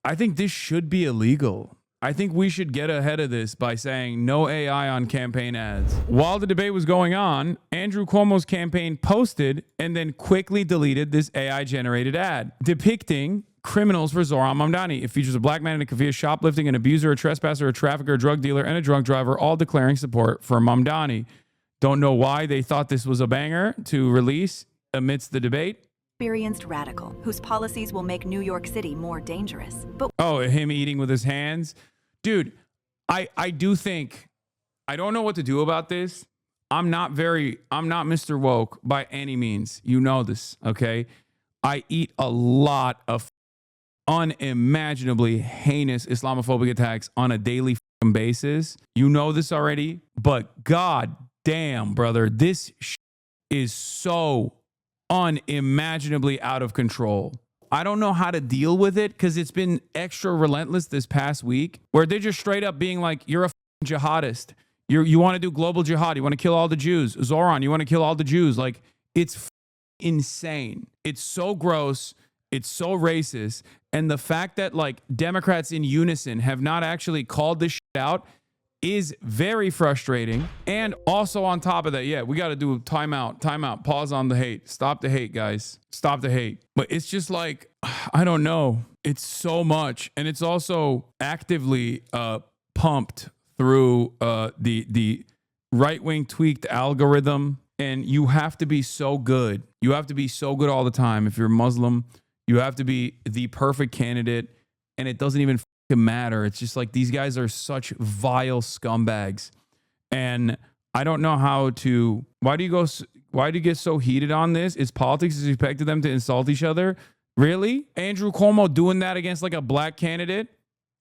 I think this should be illegal. I think we should get ahead of this by saying no AI on campaign ads. While the debate was going on, Andrew Cuomo's campaign posted and then quickly deleted this AI-generated ad depicting criminals for Zohran Mamdani. It features a black man in a kafia shoplifting, an abuser, a trespasser, a trafficker, a drug dealer, and a drunk driver, all declaring support for Mamdani. Don't know why they thought this was a banger to release amidst the debate. Experienced radical whose policies will make New York City more dangerous. But him eating with his hands. Dude, I do think, I don't know what to do about this. I'm not Mr. Woke by any means. You know this, okay? I eat a lot of unimaginably heinous Islamophobic attacks on a daily basis. You know this already, but god damn, brother, this is so unimaginably out of control. I don't know how to deal with it because it's been extra relentless this past week where they're just straight up being like, you're a jihadist. You want to do global jihad. You want to kill all the Jews. Zohran, you want to kill all the Jews. Like, it's insane. It's so gross. It's so racist. And the fact that like Democrats in unison have not actually called this shit out is very frustrating. And also on top of that, yeah, we got to do timeout, pause on the hate. Stop the hate, guys. Stop the hate. But it's just like, I don't know. It's so much. And it's also actively pumped through the right-wing tweaked algorithm. And you have to be so good. You have to be so good all the time. If you're Muslim, you have to be the perfect candidate. And it doesn't even matter. It's just like these guys are such vile scumbags. And I don't know how to, why do you get so heated on this? It's politics. It's expected them to insult each other. Really? Andrew Cuomo doing that against like a black candidate?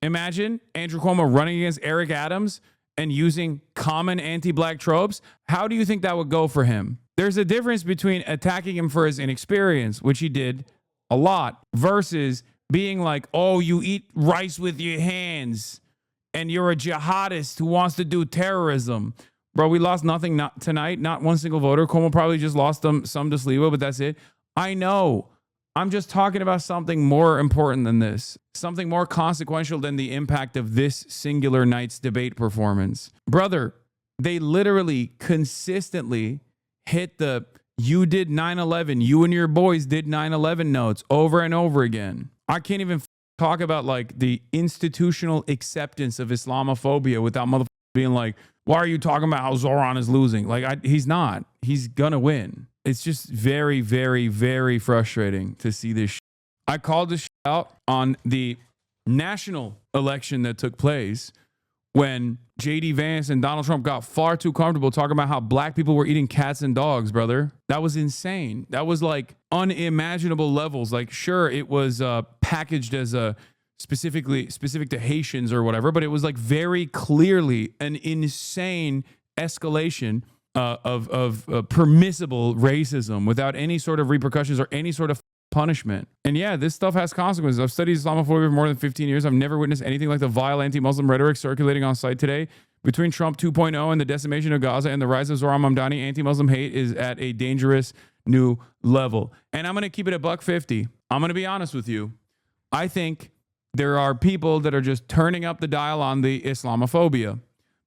Imagine Andrew Cuomo running against Eric Adams and using common anti-black tropes. How do you think that would go for him? There's a difference between attacking him for his inexperience, which he did a lot, versus being like, oh, you eat rice with your hands and you're a jihadist who wants to do terrorism. Bro, we lost nothing tonight. Not one single voter. Cuomo probably just lost some to Sliwa, but that's it. I know. I'm just talking about something more important than this. Something more consequential than the impact of this singular night's debate performance. Brother, they literally consistently hit the you did 9/11, you and your boys did 9/11 notes over and over again. I can't even talk about like the institutional acceptance of Islamophobia without motherfuckers being like, why are you talking about how Zohran is losing? Like, he's not. He's gonna win. It's just very, very, very frustrating to see this. I called this out on the national election that took place when J.D. Vance and Donald Trump got far too comfortable talking about how black people were eating cats and dogs, brother. That was insane. That was like unimaginable levels. Like, sure, it was packaged as a specific to Haitians or whatever, but it was like very clearly an insane escalation of permissible racism without any sort of repercussions or any sort of punishment. And yeah, this stuff has consequences. I've studied Islamophobia for more than 15 years. I've never witnessed anything like the vile anti-Muslim rhetoric circulating on site today. Between Trump 2.0 and the decimation of Gaza and the rise of Zohran Mamdani, anti-Muslim hate is at a dangerous new level. And I'm going to keep it at $1.50. I'm going to be honest with you. I think there are people that are just turning up the dial on the Islamophobia,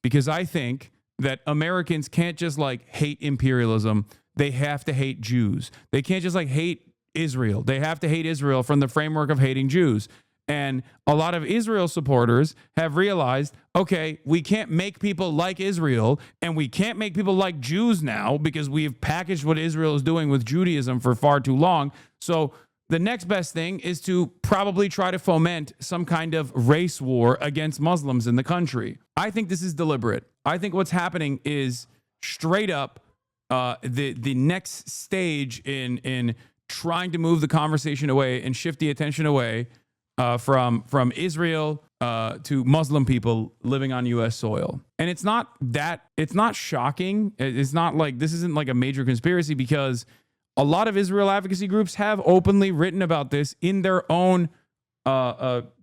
because I think that Americans can't just like hate imperialism. They have to hate Jews. They can't just like hate Israel. They have to hate Israel from the framework of hating Jews. And a lot of Israel supporters have realized, okay, we can't make people like Israel and we can't make people like Jews now because we've packaged what Israel is doing with Judaism for far too long. So the next best thing is to probably try to foment some kind of race war against Muslims in the country. I think this is deliberate. I think what's happening is straight up the next stage in trying to move the conversation away and shift the attention away from Israel to Muslim people living on U.S. soil. And it's not shocking. It's not like this isn't like a major conspiracy, because a lot of Israel advocacy groups have openly written about this in their own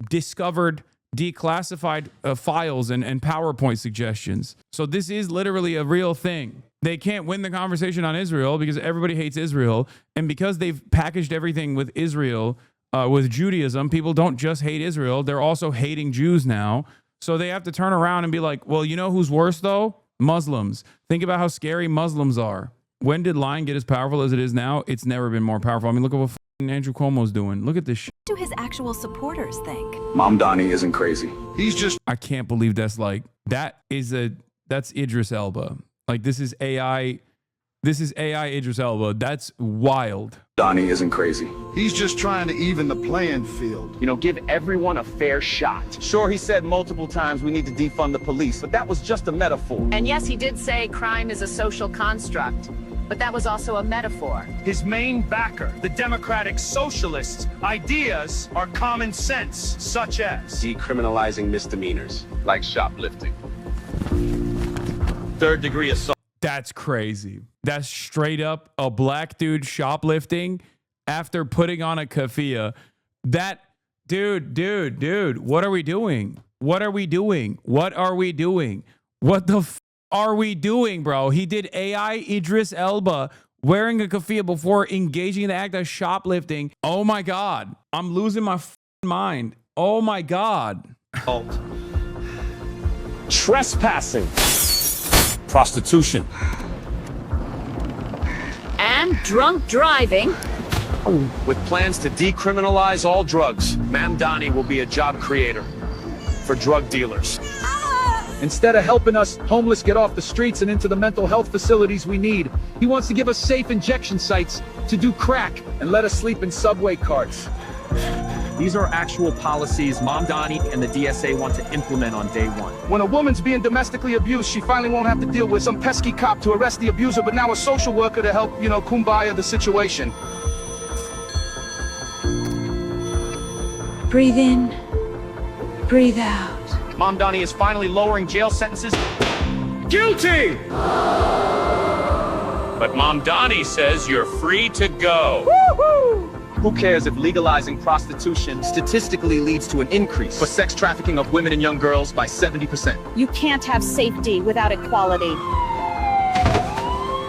discovered, declassified files and PowerPoint suggestions. So this is literally a real thing. They can't win the conversation on Israel because everybody hates Israel. And because they've packaged everything with Israel, with Judaism, people don't just hate Israel. They're also hating Jews now. So they have to turn around and be like, well, you know who's worse though? Muslims. Think about how scary Muslims are. When did lying get as powerful as it is now? It's never been more powerful. I mean, look at what Andrew Cuomo's doing. Look at this shit. What do his actual supporters think? Mamdani isn't crazy. He's just... I can't believe that's Idris Elba. Like, this is AI Idris Elba. That's wild. Mamdani isn't crazy. He's just trying to even the playing field. You know, give everyone a fair shot. Sure, he said multiple times we need to defund the police, but that was just a metaphor. And yes, he did say crime is a social construct, but that was also a metaphor. His main backer, the Democratic Socialists' ideas are common sense, such as decriminalizing misdemeanors, like shoplifting. third-degree assault. That's crazy. That's straight up a black dude shoplifting after putting on a keffiyeh. That, dude, what are we doing? What are we doing? What are we doing? What the f are we doing, bro? He did AI Idris Elba wearing a keffiyeh before engaging in the act of shoplifting. Oh my God. I'm losing my mind. Oh my God. Trespassing. Prostitution. And drunk driving. With plans to decriminalize all drugs, Mamdani will be a job creator for drug dealers. Instead of helping us homeless get off the streets and into the mental health facilities we need, he wants to give us safe injection sites to do crack and let us sleep in subway carts. These are actual policies Mamdani and the DSA want to implement on day one. When a woman's being domestically abused, she finally won't have to deal with some pesky cop to arrest the abuser, but now a social worker to help, kumbaya the situation. Breathe in, breathe out. Mamdani is finally lowering jail sentences. Guilty! But Mamdani says you're free to go. Woohoo! Who cares if legalizing prostitution statistically leads to an increase for sex trafficking of women and young girls by 70%? You can't have safety without equality.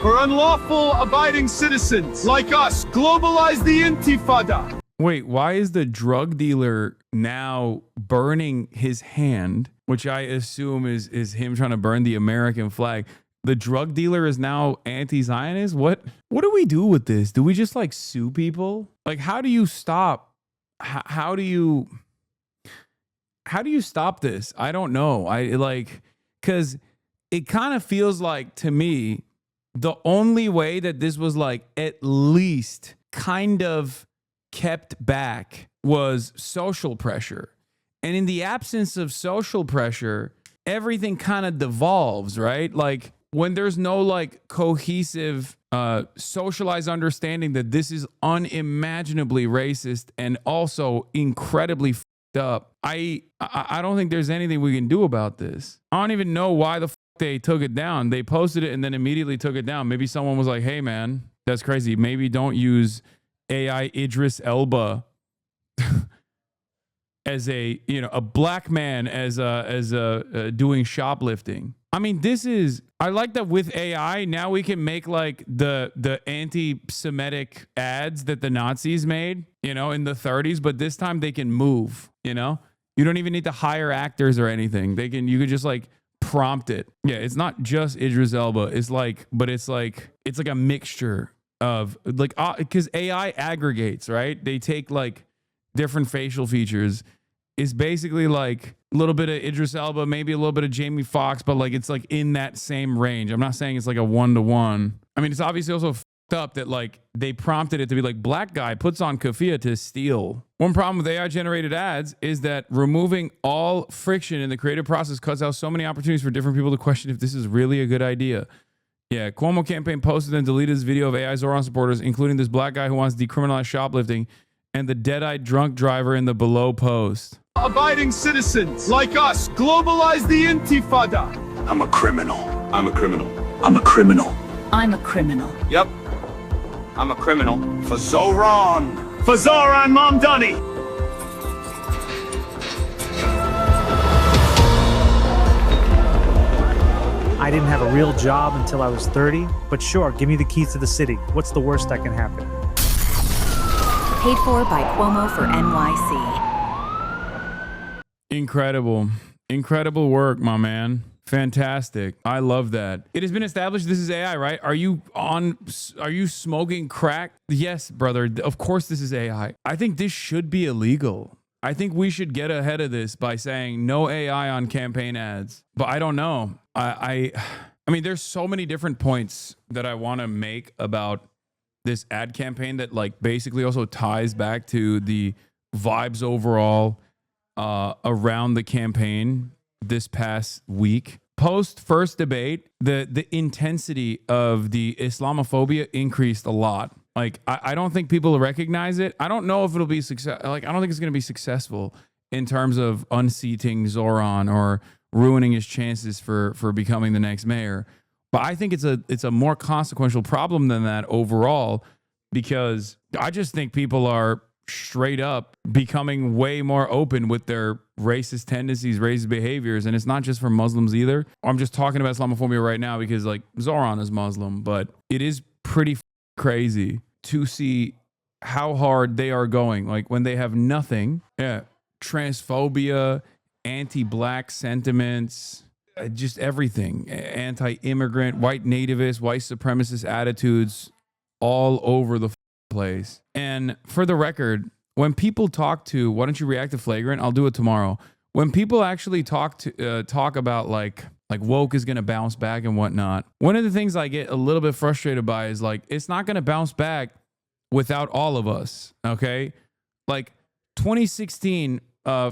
For unlawful abiding citizens like us, globalize the intifada. Wait, why is the drug dealer now burning his hand, which I assume is him trying to burn the American flag? The drug dealer is now anti-Zionist? What do we do with this? Do we just like sue people? Like, how do you stop? How do you stop this? I don't know. Because it kind of feels like to me, the only way that this was like at least kind of kept back was social pressure. And in the absence of social pressure, everything kind of devolves, right? Like when there's no like cohesive socialized understanding that this is unimaginably racist and also incredibly fucked up, I don't think there's anything we can do about this. I don't even know why the fuck they took it down. They posted it and then immediately took it down. Maybe someone was like, hey man, that's crazy. Maybe don't use AI Idris Elba as a black man as doing shoplifting. I mean, I like that with AI now we can make like the anti-Semitic ads that the Nazis made, in the 30s, but this time they can move, you don't even need to hire actors or anything. You could just like prompt it. Yeah, it's not just Idris Elba. It's like a mixture of like, because AI aggregates, right? They take like different facial features. It's basically like a little bit of Idris Elba, maybe a little bit of Jamie Foxx, but like it's like in that same range. I'm not saying it's like a 1-to-1. I mean, it's obviously also fucked up that like they prompted it to be like black guy puts on keffiyeh to steal. One problem with AI generated ads is that removing all friction in the creative process cuts out so many opportunities for different people to question if this is really a good idea. Yeah, Cuomo campaign posted and deleted his video of AI Zohran supporters, including this black guy who wants to decriminalize shoplifting and the dead-eyed drunk driver in the below post. Abiding citizens like us, globalize the intifada. I'm a criminal. I'm a criminal. I'm a criminal. I'm a criminal. Yep. I'm a criminal. For Zohran. For Zohran Mamdani. I didn't have a real job until I was 30, but sure, give me the keys to the city. What's the worst that can happen? Paid for by Cuomo for NYC. Incredible work, my man. Fantastic. I love that. It has been established this is AI, right? Are you smoking crack? Yes, brother. Of course this is AI. I think this should be illegal. I think we should get ahead of this by saying no AI on campaign ads. But I don't know. I mean, there's so many different points that I want to make about this ad campaign that like basically also ties back to the vibes overall around the campaign this past week. Post first debate, the intensity of the Islamophobia increased a lot. Like, I don't think people recognize it. I don't know if it'll be success. Like, I don't think it's going to be successful in terms of unseating Zohran or ruining his chances for becoming the next mayor. But I think it's a more consequential problem than that overall, because I just think people are straight up becoming way more open with their racist tendencies, racist behaviors. And it's not just for Muslims either. I'm just talking about Islamophobia right now because like Zohran is Muslim, but it is pretty crazy to see how hard they are going. Like when they have nothing, transphobia, anti-black sentiments, just everything, anti-immigrant, white nativist, white supremacist attitudes all over the place. And for the record, when people talk to, why don't you react to Flagrant? I'll do it tomorrow. When people actually talk about like woke is going to bounce back and whatnot, one of the things I get a little bit frustrated by is like, it's not going to bounce back without all of us. Okay. Like 2016,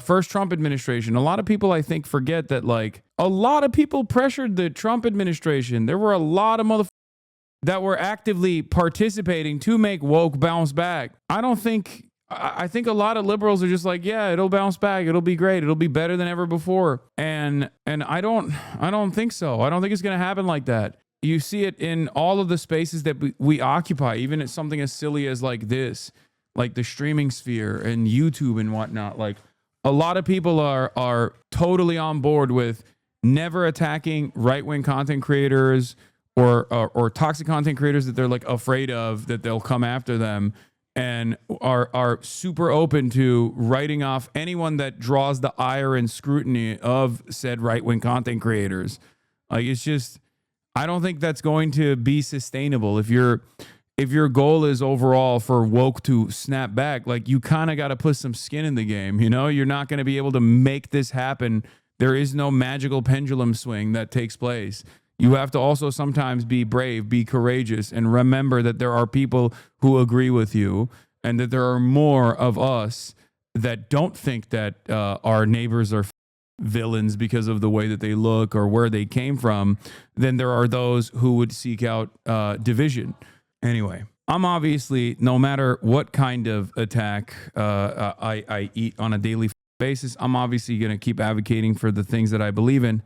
first Trump administration, a lot of people I think forget that like a lot of people pressured the Trump administration. There were a lot of motherfuckers that were actively participating to make woke bounce back. I think a lot of liberals are just like, yeah, it'll bounce back. It'll be great. It'll be better than ever before. And I don't think so. I don't think it's going to happen like that. You see it in all of the spaces that we occupy, even at something as silly as like this, like the streaming sphere and YouTube and whatnot. Like a lot of people are totally on board with never attacking right-wing content creators or toxic content creators that they're like afraid of, that they'll come after them, and are super open to writing off anyone that draws the ire and scrutiny of said right-wing content creators. Like it's just, I don't think that's going to be sustainable. If your goal is overall for woke to snap back, like you kind of got to put some skin in the game. You know, you're not going to be able to make this happen. There is no magical pendulum swing that takes place. You have to also sometimes be brave, be courageous, and remember that there are people who agree with you and that there are more of us that don't think that our neighbors are villains because of the way that they look or where they came from than there are those who would seek out division. Anyway, I'm obviously, no matter what kind of attack I eat on a daily basis, I'm obviously going to keep advocating for the things that I believe in.